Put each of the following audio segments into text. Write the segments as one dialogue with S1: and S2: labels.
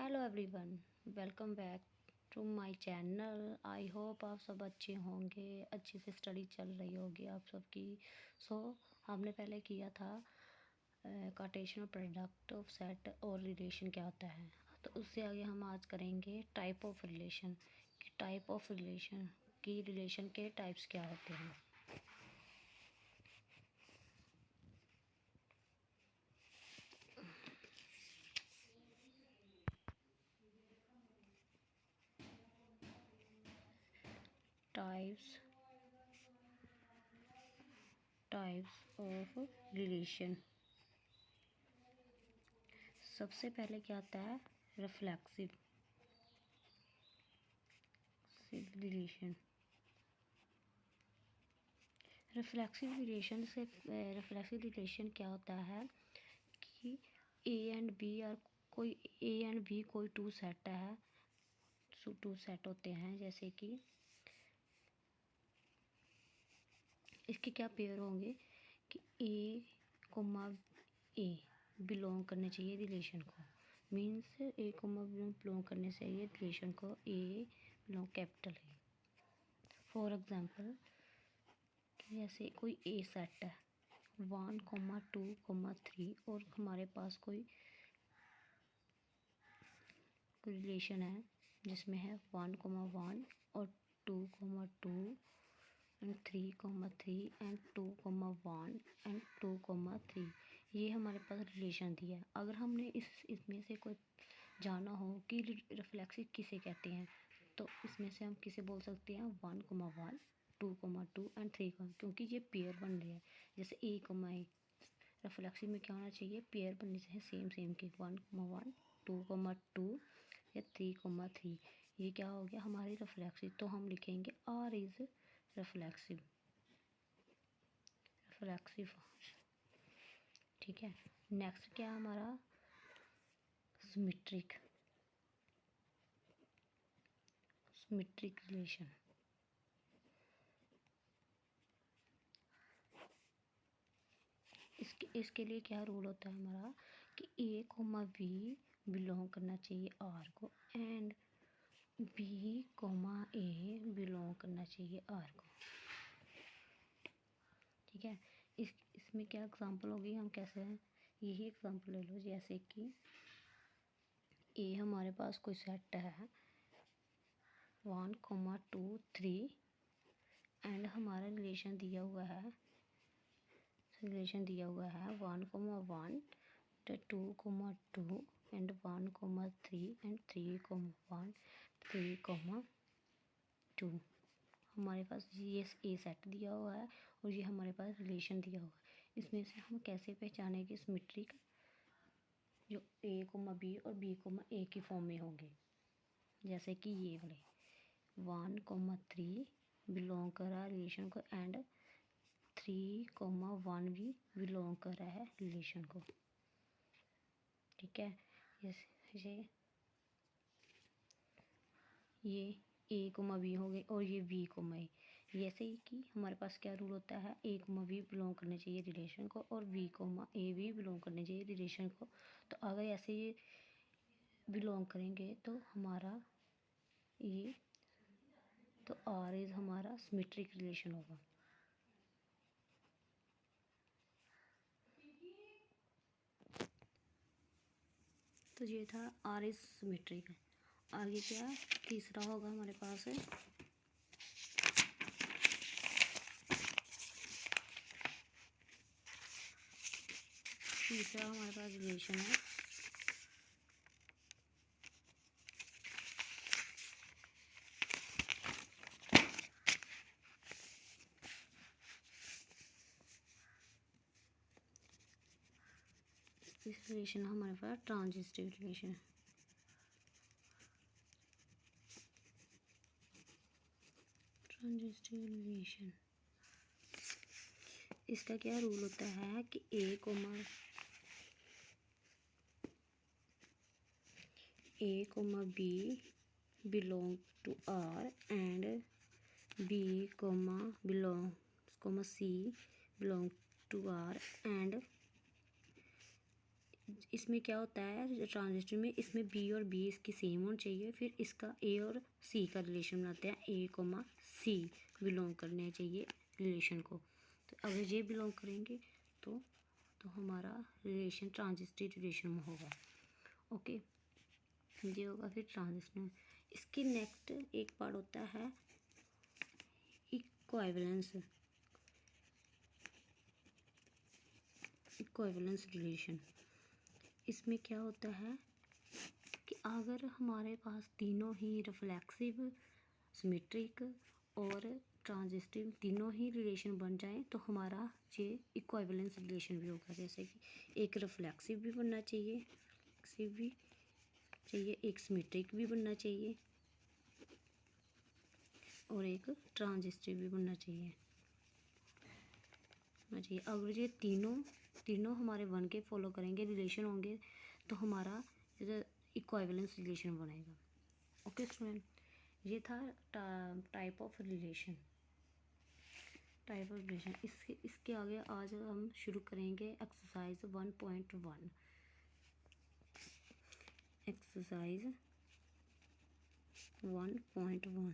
S1: Hello everyone, welcome back to my channel. I hope आप सब अच्छे होंगे, अच्छे से स्टडी चल रही होगी आप सबकी। हमने पहले किया था कार्टेशियन प्रोडक्ट ऑफ सेट और रिलेशन क्या होता है। तो उससे आगे हम आज करेंगे टाइप ऑफ रिलेशन कि टाइप ऑफ रिलेशन की रिलेशन के टाइप्स क्या होते हैं। Types types of relation. सबसे पहले क्या आता है? Reflexive relation. रिफ्लेक्सिव रिलेशन क्या होता है कि ए एंड बी और कोई ए एंड बी कोई टू सेट है, टू सेट होते हैं। जैसे कि इसके क्या पेयर होंगे कि ए कोमा ए बिलोंग करने चाहिए रिलेशन को। मीन्स ए कोमा बिलोंग करने चाहिए रिलेशन को। ए बिलोंग कैपिटल है। फॉर एग्जांपल जैसे कोई ए सेट है 1,2,3 और हमारे पास कोई रिलेशन है जिसमें है 1,1 और 2,2 एंड 3,3 एंड 2,1 एंड 2,3। ये हमारे पास रिलेशन दिया है। अगर हमने इसमें से कोई जाना हो कि रिफ्लेक्सिव किसे कहते हैं, तो इसमें से हम किसे बोल सकते हैं 1,1 2,2 एंड 3, क्योंकि ये पेयर बन रहे हैं। जैसे ए, रिफ्लेक्सिव में क्या होना चाहिए? पेयर बनने चाहिए सेम सेम के 1,1 2,2 या 3,3। ये क्या हो गया हमारी रिफ्लेक्सिव। तो हम लिखेंगे आर इज रिफ्लेक्सिव। ठीक है। नेक्स्ट क्या हमारा? Symmetric relation. इसके लिए क्या रूल होता है हमारा कि ए कोमा बी बिलोंग करना चाहिए आर को and B comma A belong करना चाहिए आर को। ठीक है। इसमें क्या एग्जांपल होगी, हम कैसे हैं यही एग्जांपल ले लो। जैसे कि ए हमारे पास कोई सेट है 1,2,3 एंड हमारा रिलेशन दिया हुआ है 1,1 2,2 एंड 1,3 एंड 3,1 3,2। हमारे पास ये ए सेट दिया हुआ है और ये हमारे पास रिलेशन दिया हुआ है। इसमें से हम कैसे पहचानेंगे सिमेट्रिक? जो ए कोमा बी और बी कोमा ए की फॉर्म में होंगे। जैसे कि ये वाले 1,3 बिलोंग कर रहा है रिलेशन को एंड 3,1 भी बिलोंग कर रहा है रिलेशन को। ठीक है। ये ए कोमा बी हो गए और ये बी कोमा ए। जैसे ही कि हमारे पास क्या रूल होता है, ए कोमा बी बिलोंग करने चाहिए रिलेशन को और बी कोमा ए भी बिलोंग करने चाहिए रिलेशन को। तो अगर ऐसे ये बिलोंग करेंगे तो हमारा ये तो आर इज हमारा सिमेट्रिक रिलेशन होगा। तो ये था आर इज सिमेट्रिक। आगे क्या तीसरा होगा हमारे पास है तीसरा हमारे पास रिलेशन है इस रिलेशन हमारे पास ट्रांजिटिव रिलेशन। इसका क्या रूल होता है कि A comma B belong to R and B comma C belong to R and इसमें क्या होता है ट्रांजिस्टर में, इसमें बी और बी इसकी सेम होनी चाहिए, फिर इसका ए और सी का रिलेशन बनाते हैं, ए कोमा सी बिलोंग करने चाहिए रिलेशन को। तो अगर ये बिलोंग करेंगे तो हमारा रिलेशन ट्रांजिस्टर रिलेशन में होगा। ओके, ये होगा फिर ट्रांजिस्टर। इसकी नेक्स्ट एक पार्ट होता है इक्विवेलेंस। इक्विवेलेंस रिलेशन, इसमें क्या होता है कि अगर हमारे पास तीनों ही रिफ्लेक्सिव, सिमेट्रिक और ट्रांजिस्टिव तीनों ही रिलेशन बन जाएं तो हमारा ये इक्विवेलेंस रिलेशन भी होगा। जैसे कि एक रिफ्लेक्सिव भी बनना चाहिए, एक सिमेट्रिक भी बनना चाहिए और एक ट्रांजिस्टिव भी बनना चाहिए। अगर ये तीनों हमारे वन के फॉलो करेंगे, रिलेशन होंगे, तो हमारा इक्विवेलेंस रिलेशन बनेगा। ओके स्टूडेंट, ये था टाइप ऑफ रिलेशन। इसके आगे आज हम शुरू करेंगे एक्सरसाइज 1.1। एक्सरसाइज 1.1।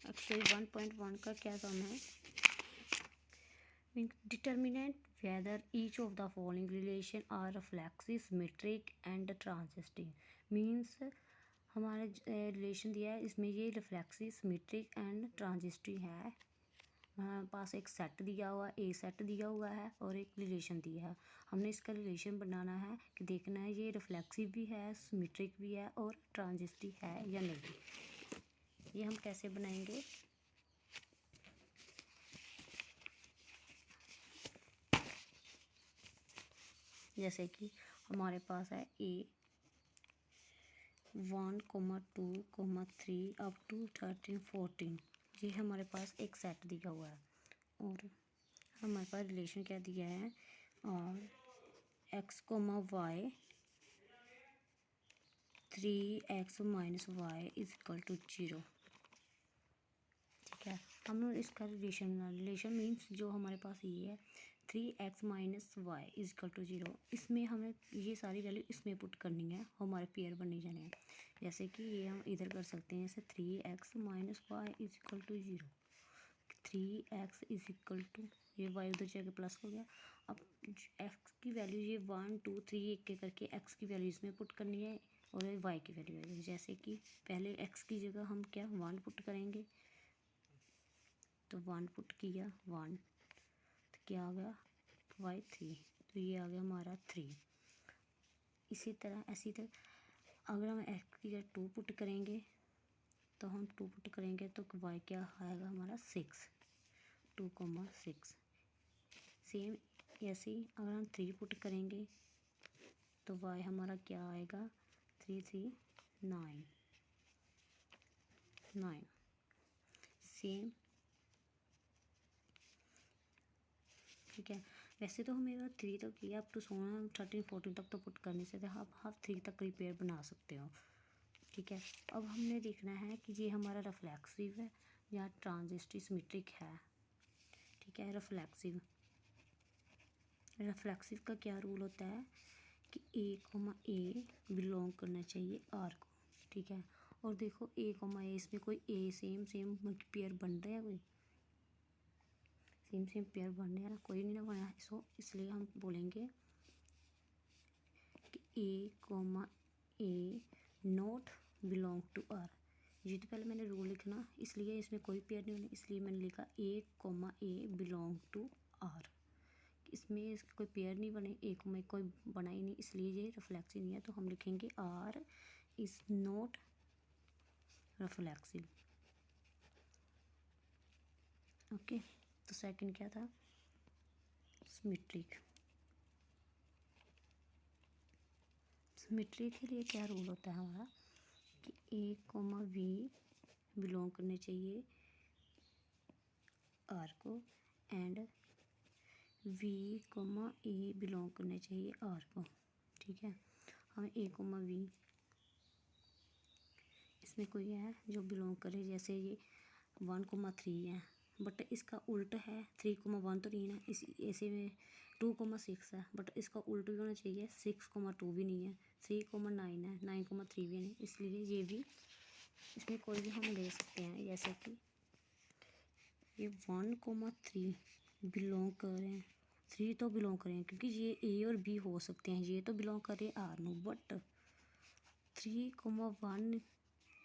S1: एक्सरसाइज 1.1 का क्या काम है? Determinate whether each of the following relation are reflexive, symmetric and transitive। Means हमारा रिलेशन दिया है, इसमें ये रिफ्लेक्सिव, सिमेट्रिक एंड ट्रांजिस्टिव है। हमारे पास एक सेट दिया हुआ, ए सेट दिया हुआ है और एक रिलेशन दिया है। हमने इसका रिलेशन बनाना है कि देखना है ये रिफ्लेक्सिव भी है, सिमेट्रिक भी है और ट्रांजिस्टिव है या नहीं। ये हम कैसे बनाएंगे? जैसे कि हमारे पास है ए 1, 2, 3 अप टू 13, 14। ये हमारे पास एक सेट दिया हुआ है और हमारे पास रिलेशन क्या दिया है, और x, y 3x - y is equal to 0। ठीक है, हम इसका रिलेशन मीन्स जो हमारे पास ये है 3x - y is equal to 0। इसमें हमें ये सारी वैल्यू इसमें पुट करनी है, हमारे पेयर बनने जाने हैं। जैसे कि ये हम इधर कर सकते हैं, जैसे 3x - y is equal to 0। 3x is equal to, ये y उधर जाके प्लस हो गया। अब x की वैल्यू ये 1 2 3 एक एक करके x की वैल्यू इसमें पुट करनी है और y की वैल्यू। जैसे कि पहले x की जगह हम क्या 1 पुट करेंगे, तो 1 पुट किया 1, तो क्या आ गया y 3, तो ये आ गया हमारा 3। इसी तरह अगर हम x की जगह 2 पुट करेंगे, तो हम 2 पुट करेंगे तो y क्या आएगा हमारा 6, 2,6। सेम ऐसे ही अगर हम 3 पुट करेंगे तो y हमारा क्या आएगा 3 3 9 9। सेम, ठीक है। वैसे तो हमें 3 तक किया, अप टू 13 14 तक तो पुट करने से आप 3 तक रिपेयर बना सकते हो। ठीक है, अब हमने देखना है कि ये हमारा रिफ्लेक्सिव है या ट्रांजिस्टिव, सिमेट्रिक है। ठीक है, रिफ्लेक्सिव का क्या रूल होता है कि a, बिलोंग करना चाहिए r को। ठीक है, और देखो a, इसमें कोई a सेम पेयर बन रहे हैं, कोई सेम पेयर बन रहे हैं, कोई नहीं ना बना है। सो इसलिए हम बोलेंगे कि a not belong to r। ये तो पहले मैंने रूल लिखना, इसलिए इसमें कोई पेयर नहीं बने, इसलिए मैंने लिखा a बिलोंग टू r। इसमें इसका कोई पेयर नहीं बने, एक कोई बना ही नहीं, इसलिए ये रिफ्लेक्सिव नहीं है। तो हम लिखेंगे r is not reflexive. Okay, तो सेकंड क्या था, सिमेट्रिक। सिमेट्रिक के लिए क्या रूल होता है हमारा कि a, v बिलोंग करने चाहिए r को, एंड v, a बिलोंग करने चाहिए r को। ठीक है, हमें a, v इसमें कोई है जो बिलोंग करे, जैसे ये 1, 3 है, बट इसका उल्ट है 3,1 तो नहीं है, इस ऐसे में 2,6 है, बट इसका उल्ट भी होना चाहिए, 6,2 भी नहीं है, 3,9 है, 9,3 भी नहीं, इसलिए ये भी इसमें कोई भी हम ले सकते हैं। जैसे कि ये 1,3 बिलोंग कर रहे हैं, 3 तो बिलोंग करें क्योंकि ये ए और बी हो सकते हैं, ये तो बिलोंग कर रहे R no, but 3,1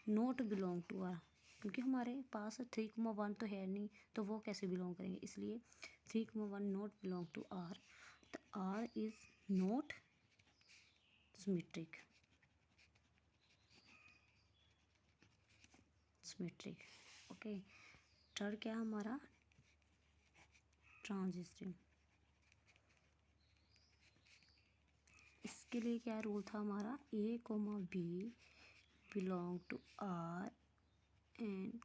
S1: not belong to R, क्योंकि हमारे पास 3,1 तो है नहीं, तो वो कैसे बिलोंग करेंगे, इसलिए 3,1 not belong to R, the R is not symmetric. Okay, third क्या है हमारा, ट्रांजिस्टिव। इसके लिए क्या रूल था हमारा, A comma B belong to R and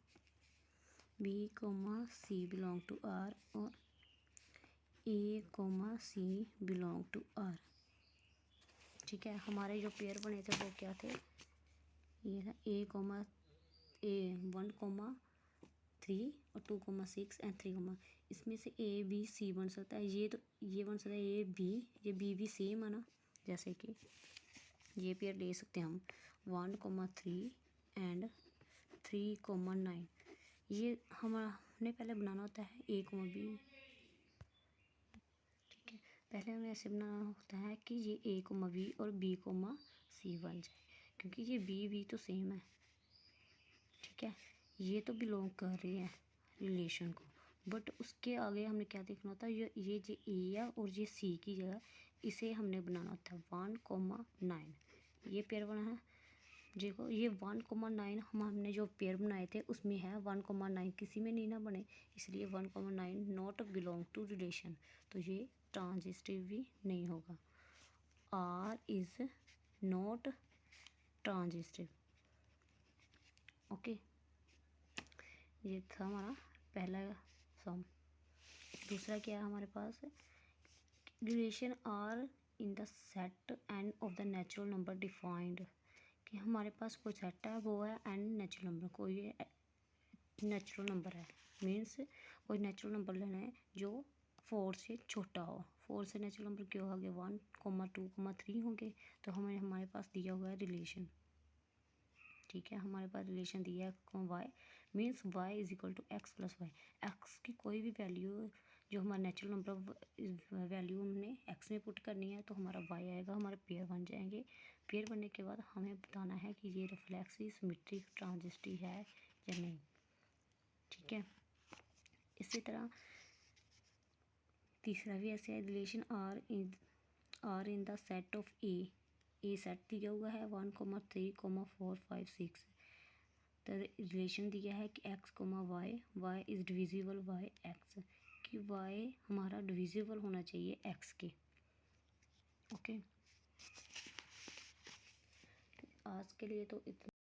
S1: B comma C belong to R, और A comma C belong to R. ठीक है, हमारे जो पेयर बने थे वो क्या थे, ये था ए 1,3 और 2,6 एंड 3, इसमें से ए बी सी बन सकता है, ये तो ये बन सकता है ए बी, ये बी भी सेम है ना, जैसे कि ये पेयर ले सकते हैं हम 1,3 एंड 3,9। ये हमने पहले बनाना होता है ए कोमा बी, ठीक है, पहले हमें ऐसे बनाना होता है कि ये ए कोमा बी और बी कोमा सी बन जाए, क्योंकि ये बी तो सेम है। ठीक है, ये तो बिलोंग कर रही है रिलेशन को, बट उसके आगे हमने क्या देखना होता है, ये जो ए है और ये सी की जगह इसे हमने बनाना होता है 1,9। ये पेयर बना है, देखो ये 1,9 हमने जो पेयर बनाए थे उसमें है 1,9, किसी में नहीं ना बने, इसलिए 1,9 नॉट बिलोंग टू रिलेशन, तो ये ट्रांजिस्टिव भी नहीं होगा। R is not transitive. Okay, ये था हमारा पहला सम। दूसरा क्या है हमारे पास, relation R in the set and of the natural number defined, कि हमारे पास कोई सेट है वो है एन नेचुरल नंबर, कोई नेचुरल नंबर है, मीन्स कोई नेचुरल नंबर लेना है जो 4 से छोटा हो। 4 से नेचुरल नंबर क्यों होंगे, 1, 2, 3 होंगे, तो हमारे पास दिया हुआ है रिलेशन। ठीक है, हमारे पास रिलेशन दिया है Y, means Y is equal to X plus Y, X की कोई भी वैल्यू जो हमारा नेचुरल नंबर वैल्यू हमने एक्स में पुट करनी है, तो हमारा वाई आएगा, हमारे पेयर बन जाएंगे। पेयर बनने के बाद हमें बताना है कि ये रिफ्लेक्सिव सिमेट्रिक ट्रांजिस्टिव है या नहीं। ठीक है, इसी तरह तीसरा भी ऐसे है, relation R in the set of a set दिया हुआ है 1,3, 4, 5, 6, तो रिलेशन दिया है कि X comma Y is divisible by X, कि वाई हमारा डिविजिबल होना चाहिए एक्स के। ओके, आज के लिए तो इतना।